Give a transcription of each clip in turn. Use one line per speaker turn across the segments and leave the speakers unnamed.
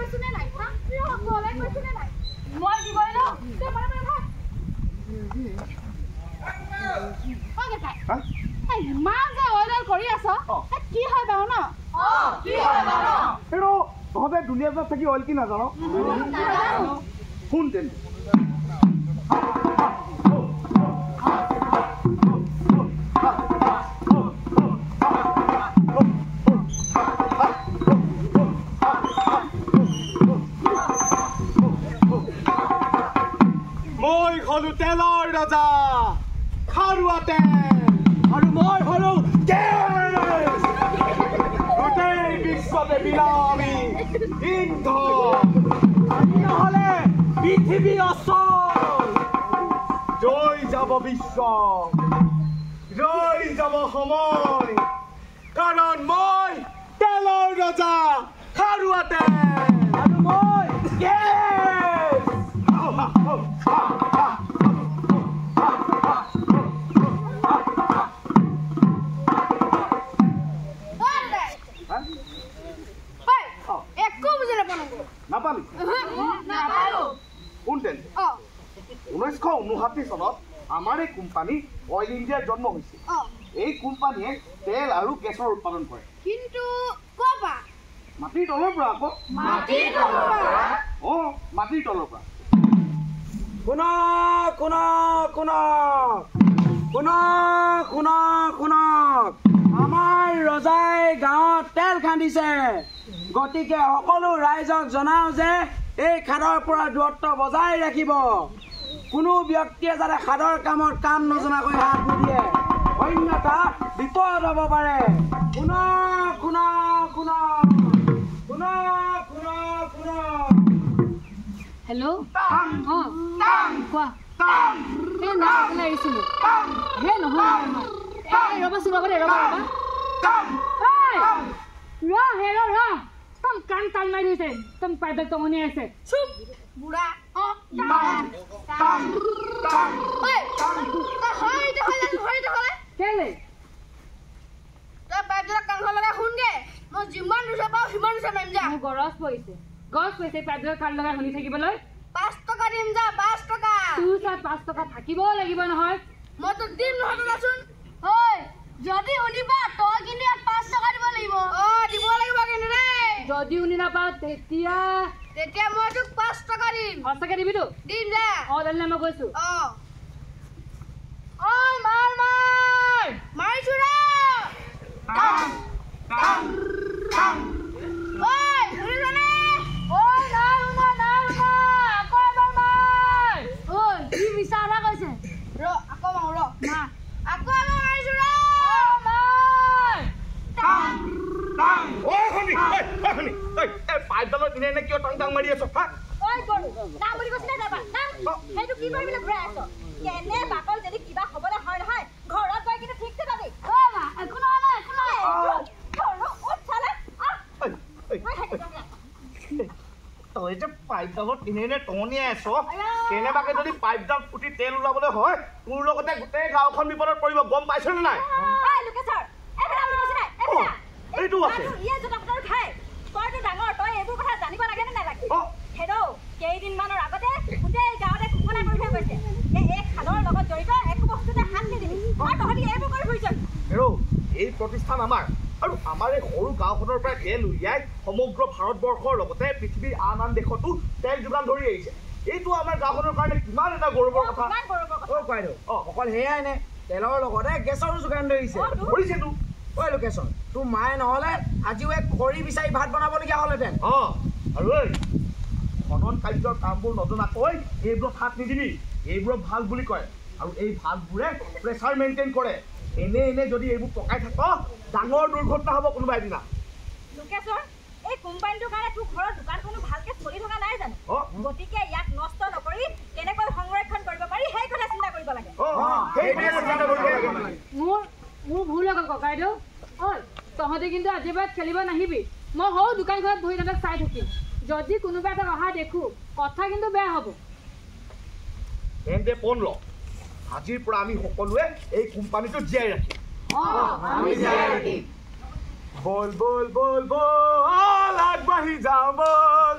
কৈছনে নাই হা সকলে কৈছনে নাই মই দিবই ন তে মানে ভাত ওকে তাই এই মান যে অৰ্ডাৰ কৰি আছ কি হয় বাৰু ন কি হয় বাৰু
এৰো তহঁতে দুনিয়াত থাকি অইল কি নাজানো শুন তেন মই হলো তেলৰ ৰজা খাৰুৱা তেল আৰু মই হলো গেছ গোটেই বিশ্বতে বিলামি ইন্ধন আমি নহলে পৃথিৱী অচল ৰৈ যাব বিশ্ব ৰৈ যাব সময় কাৰণ মই তেলৰ ৰজা খাৰুৱা তেল আৰু মই গেছ নাপালি শুনতেন 1959 চনত আমাৰ এই কোম্পানী অইল ইণ্ডিয়াৰ জন্ম হৈছিল এই কোম্পানীয়ে তেল আৰু গেছৰ উৎপাদন কৰে
কিন্তু কবা
মাটিৰ তলৰ পৰা আকৌ
মাটিৰ তলৰ পৰা
মাটিৰ তলৰ পৰা শুনক আমাৰ ৰজাই গাঁৱত তেল খান্দিছে গতিকে সকলো ৰাইজক জনাও যে এই খাদৰ পৰা দূৰত্ব বজাই ৰাখিব কোনো ব্যক্তিয়ে যাতে খাদৰ কামত কাম নজনাকৈ হাত নিদিয়ে অন্যথা বিপদ হ'ব পাৰে
হেল্ল' কোৱা এই নাছিলে আহিছিলোঁ হে নহয় ৰ'বাচোন ৰ'বা তম কাণ টান মাৰি দিছে তম পাইদক টঙনি আছে চুপ বুঢ়া কেলে
তই পাইদক কাণ লগাই শুনগে মই যিমান দুছে পাওঁ সিমান দুছে মাৰিম যা
মোৰ গছ পৰিছে পাইদক কাণ লগাই শুনি থাকিবলৈ
5 টকা দিম যা 5 টকা
তোৰ তাত 5 টকা থাকিব লাগিব নহয়
মই তো দিম নহয় দেচোন ঐ যদি উনিবা তই কিন্তু 5 টকা দিব লাগিব দিব লাগিব কিন্তু দেই
যদি উনি নাপাওঁ তেতিয়া
মই তোক 5 টকা দিম
সঁচাকে দিবিতো
দিম যা
দালি মই গৈছো
মাৰিছো ৰ
পাইপডালৰ দিনে কিয় টাং মাৰি আছ
কেনে বাকল যদি কিবা হবলৈ হয় নহয় ঘৰত গৈ কিন্তু ঠিকছে পাবি
তই যে পাইপডালত দিনে টঙনিয়াই আছ কেনেবাকে যদি পাইপডাল ফুটি তেল ওলাবলৈ হয় তোৰ লগতে গোটেই গাঁওখন বিপদত পৰিব গম পাইছনে নাই এইটো আছে
তইতো ডাঙৰ তই এইবোৰ কথা জানিব লাগে নে নালাগে হেৰৌ কেইদিনমানৰ আগতে গোটেই গাঁৱতে ঘোষণা কৰি থৈ গৈছে যে এই খাদৰ লগত জড়িত একো বস্তুতে হাত নিদিবি তহঁতি এইবোৰ কৰি ফুৰিছ
হেৰৌ এই প্ৰতিষ্ঠান আমাৰ আৰু আমাৰ এই সৰু গাঁওখনৰ পৰা তেল উলিয়াই সমগ্ৰ ভাৰতবৰ্ষৰ লগতে পৃথিৱীৰ আন দেশতো তেল যোগান ধৰি আহিছে এইটো আমাৰ গাঁওখনৰ কাৰণে কিমান এটা গৌৰৱৰ কথা
অকল সেয়াই নে তেলৰ লগতে গেছৰো যোগান ধৰিছে
ধৰিছেতো
লোকেশ্যন তোৰ মায়ে নহ'লে আজিও এক খৰি বিচাৰি ভাত বনাবলগীয়া হ'লহেঁতেন
আৰু এই খনন কাৰ্যৰ কামবোৰ নজনাকৈ এইবোৰত হাত নিদিবি এইবোৰক ভাল বুলি কয় আৰু এই ভালবোৰে প্ৰেছাৰ মেইনটেইন কৰে এনে যদি এইবোৰ পকাই থাক ডাঙৰ দুৰ্ঘটনা হ'ব কোনোবা এদিনা
লোকেশ্বৰ এই কোম্পানীটোৰ কাৰণে তোৰ ঘৰৰ দোকানখনো ভালকে চলি থকা নাই জানো গতিকে ইয়াক নষ্ট নকৰি কেনেকৈ সংৰক্ষণ কৰিব পাৰি সেই কথা চিন্তা কৰিব লাগে
মোৰ ভুল হৈ গ'ল ককাইদেউ তহঁতে কিন্তু আজিৰ পৰা খেলিব নাহিবি মই সৰু দোকানখনত বহি তহঁতক চাই থাকিম যদি কোনোবা এটা অহা দেখো কথা কিন্তু বেয়া হ'ব
তেন্তে পণ ল আজিৰ পৰা আমি সকলোৱে এই কোম্পানীটো জীয়াই ৰাখিম বল বল বল বল আগবাঢ়ি যাওঁ বল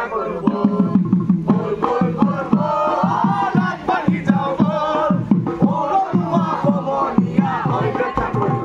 ৰক্ষা কৰো বল বল বল বল আগবাঢ়ি যাওঁ বল সৰুৱা সমনীয়া হৈ ৰক্ষা কৰো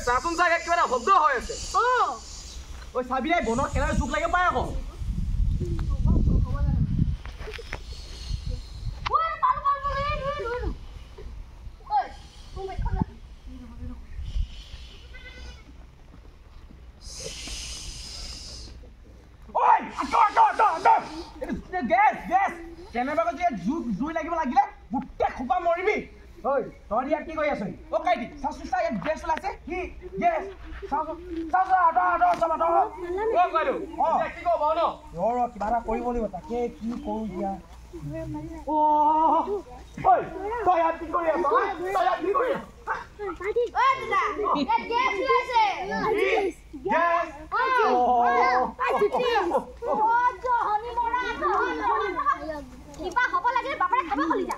চাচোন চাগে কিবা এটা শব্দ হৈ আছে ঐ চাবি নাই বনৰ কেনেকৈ জোক লাগে পায় আকৌ কেনেবাকৈ যে জুই লাগিব লাগিলে গোটেই খোপা মৰিবি ঐ তই ইয়াত কি কৰি আছ অ' কাইটি চাচোন চা ইয়াত গেছ ওলাইছে কি গেছ চাচোন কিবা এটা কৰিব লাগিব তাকে কি কৰোঁ এতিয়া তই ইয়াত কি কৰি আছ
কিবা হ'ব লাগে বাপাৰে খাব খলি যা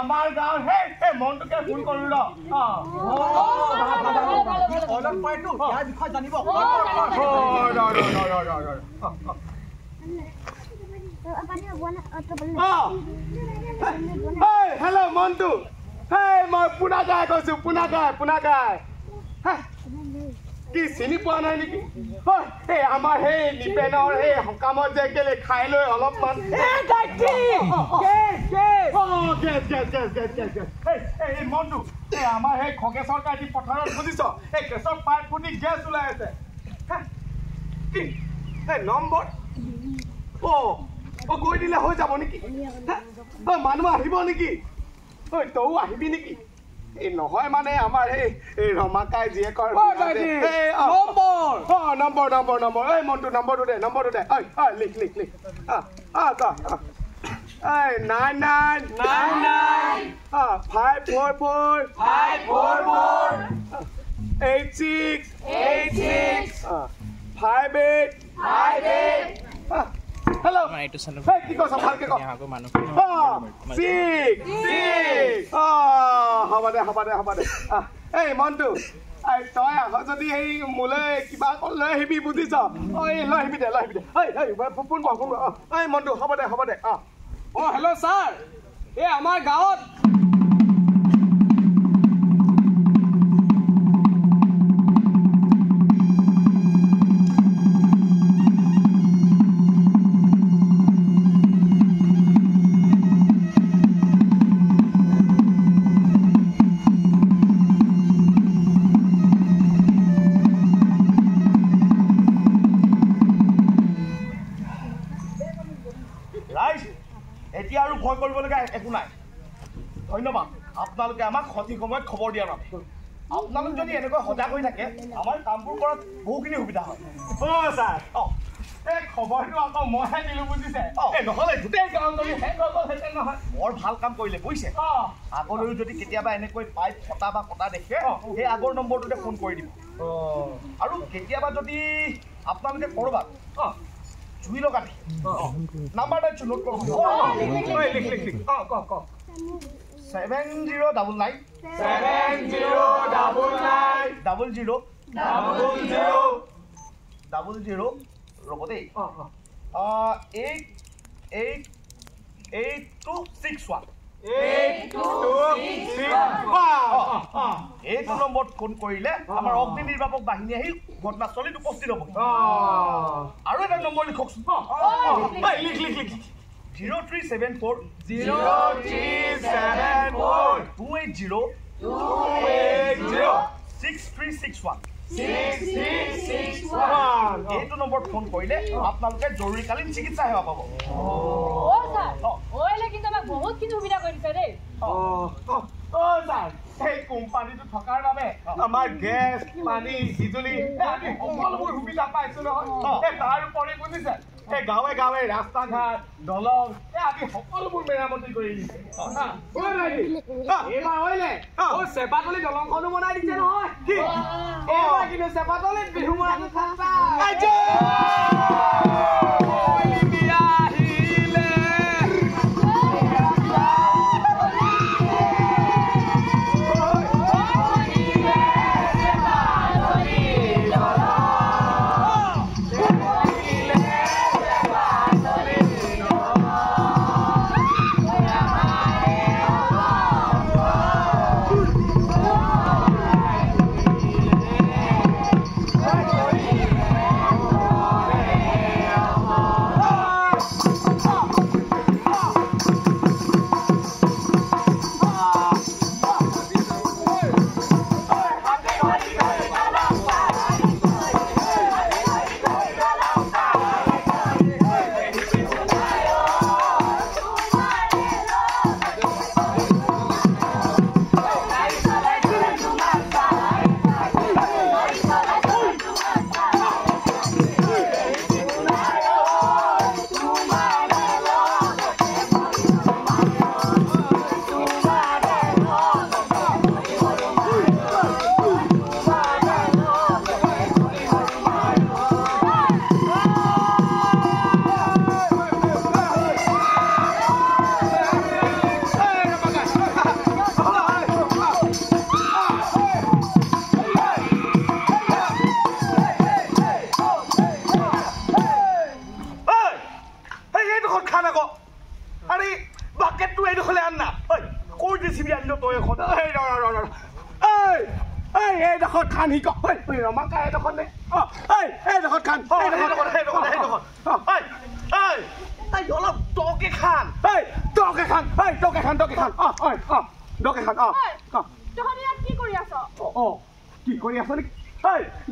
আমাৰ গাঁৱত সেই মনটোকে ফোন কৰো ৰ
বিষয়ে জানিব
হেল্ল' মন্টু হেই মই পুনাকাই কৈছো পুনাকাই কি চিনি পোৱা নাই নেকি এই আমাৰ সেই নিপেনৰ সেই সকামত যে কেলে খাই লৈ অলপমান মনটো এই আমাৰ সেই খগেশৰ কাটি পথাৰত বুজিছ এই গেছৰ পাইপ ফুটি গেছ ওলাই আছে নম্বৰ গৈ দিলে হৈ যাব নেকি মানুহ আহিব নেকি তৌ আহিবি নেকি এই নহয় মানে আমাৰ এই ৰমাকাই জীয়েকৰ নম্বৰ এই মনটো নম্বৰটো দে লিখ 9995658 হেল্ল' কি কৈছ ভালকে ক হ'ব দে এই মনটো তই আহ যদি সেই মোলৈ কিবা লৈ আহিবি বুজিছ লৈ আহিবি দে ফোন এই মনটো হ'ব দে
হেল্ল' ছাৰ এই আমাৰ গাঁৱত
এতিয়া আৰু ভয় কৰিবলগীয়া একো নাই ধন্যবাদ আপোনালোকে আমাক সঠিক সময়ত খবৰ দিয়া বাবে আপোনালোক যদি এনেকৈ সজাগ হৈ থাকে আমাৰ কামবোৰ কৰাত বহুখিনি সুবিধা হয় ছাৰ এই খবৰটো আকৌ মইহে দিলোঁ বুজিছে নহ'লে গোটেই গাঁৱত যদি শেষ হৈ গ'লহেঁতেন নহয় বৰ ভাল কাম কৰিলে বুজিছে আগলৈও যদি কেতিয়াবা এনেকৈ পাইপ ফটা বা কটা দেখে সেই আগৰ নম্বৰটোতে ফোন কৰি দিব আৰু কেতিয়াবা যদি আপোনালোকে ক'ৰবাত জুই লগা নেকি নাম্বাৰটা নোট কৰক 70990000 ৰ'ব দেই 88261 এইটো নম্বৰত ফোন কৰিলে আমাৰ অগ্নি নিৰ্বাপক বাহিনী আহি ঘটনাস্থলীত উপস্থিত হ'ব আৰু এটা নম্বৰ লিখকচোন 0374 6361 এইটো নম্বৰত ফোন কৰিলে আপোনালোকে জৰুৰীকালীন চিকিৎসা সেৱা পাব
বহুত কিন্তু আমাক বহুতখিনি সুবিধা কৰি দিছে দেই
কোম্পানীটো থকাৰ বাবে আমাৰ গেছ পানী বিজুলী আমি সকলোবোৰ সুবিধা পাইছো নহয় তাৰ উপৰি বুজিছে এই গাঁৱে গাঁৱে ৰাস্তা ঘাট দলং আমি সকলোবোৰ মেৰামতি কৰি দিছে
এইবাৰ হয়নে চেপাতলি দলংখনো বনাই দিছে নহয় কি এইবাৰ কিন্তু চেপাতলিত বিহু মৰাটো ঠাণ্ডা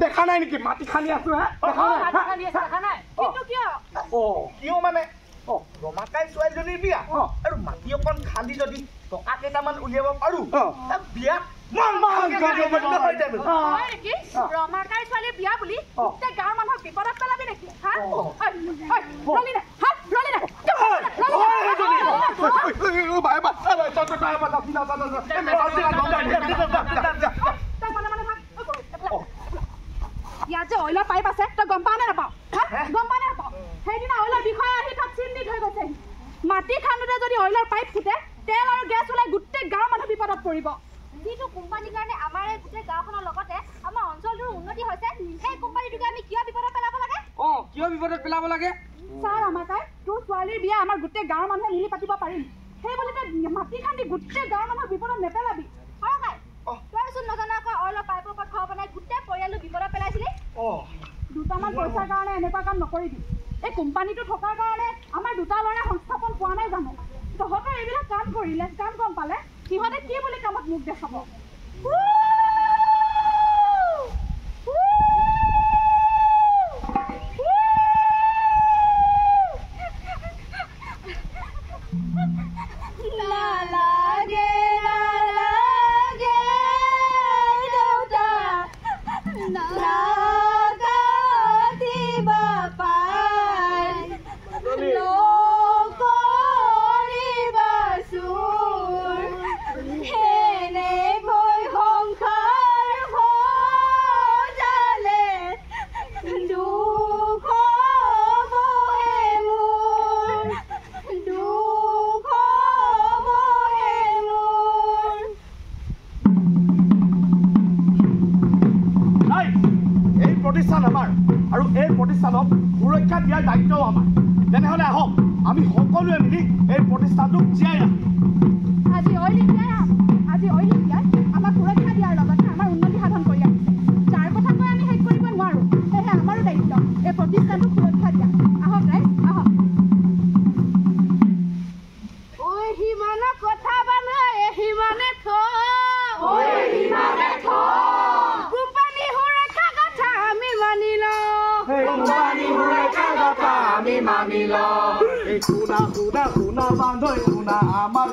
দেখা নাই নেকি মাটি খালি আছো
কিয় মানে ৰমাকাই ছোৱালীজনীৰ বিয়া আৰু মাটি অকণ খালি যদি টকা কেইটামান উলিয়াব পাৰো বিয়াত
ৰমাকাই ছোৱালীৰ বিয়া বুলি গোটেই গাঁৱৰ মানুহক বিপদত পেলাবি নেকি ইয়াত যে অইলৰ পাইপ আছে তই গম পাৱ নে নাপাৱ গম পাৱ নে নাপাৱ সেইদিনা অইলৰ বিষয়ে আহি তাত চিন্তিত হৈ গৈছে মাটি খান্দোতে যদি অইলৰ পাইপ ফুটে তেল আৰু গেছ ওলাই গোটেই গাঁৱৰ মানুহ বিপদত পৰিব যিটো কোম্পানীৰ কাৰণে আমাৰ এই গোটেই গাঁওখনৰ লগতে আমাৰ অঞ্চলটোৰ উন্নতি হৈছে সেই কোম্পানীটোকে আমি কিয় বিপদত পেলাব লাগে
কিয় বিপদত পেলাব লাগে
ছাৰ আমাকাই তোৰ ছোৱালীৰ বিয়া আমাৰ গোটেই গাঁৱৰ মানুহে মিলি পাতিব পাৰিম সেই বুলি তই মাটি খান্দি গোটেই গাঁৱৰ মানুহক বিপদত নেপেলাবি হয় তইচোন নজনাকৈ অইলৰ পাইপৰ ওপৰত ঘৰ বনাই গোটেই পৰিয়ালটো বিপদত পেলাইছিলি দুটামান পইচাৰ কাৰণে এনেকুৱা কাম নকৰিবি এই কোম্পানীটো থকাৰ কাৰণে আমাৰ দুটা ল'ৰাই সংস্থাপন পোৱা নাই জানো তহঁতৰ এইবিলাক কাম কৰিলে কাম গম পালে সিহঁতে কি বুলি কামত মুখ দেখাব
প্ৰতিষ্ঠান আমাৰ আৰু এই প্ৰতিষ্ঠানক সুৰক্ষা দিয়াৰ দায়িত্বও আমাৰ তেনেহ'লে আহক আমি সকলোৱে মিলি এই প্ৰতিষ্ঠানটোক জীয়াই ৰাখিম
আজি অইল ইণ্ডিয়াই আমাক সুৰক্ষা দিয়াৰ লগতে আমাৰ উন্নতি সাধন কৰি আহিছে যাৰ কথা কৈ আমি শেষ কৰিব নোৱাৰোঁ সেয়েহে আমাৰো দায়িত্ব এই প্ৰতিষ্ঠানটোক সুৰক্ষা দিয়া আহক ৰাইজ আহক সিমানে কথা বান্ধ সিমানে
মানি ল এই শুনা বান্ধৈ শুনা আমাৰ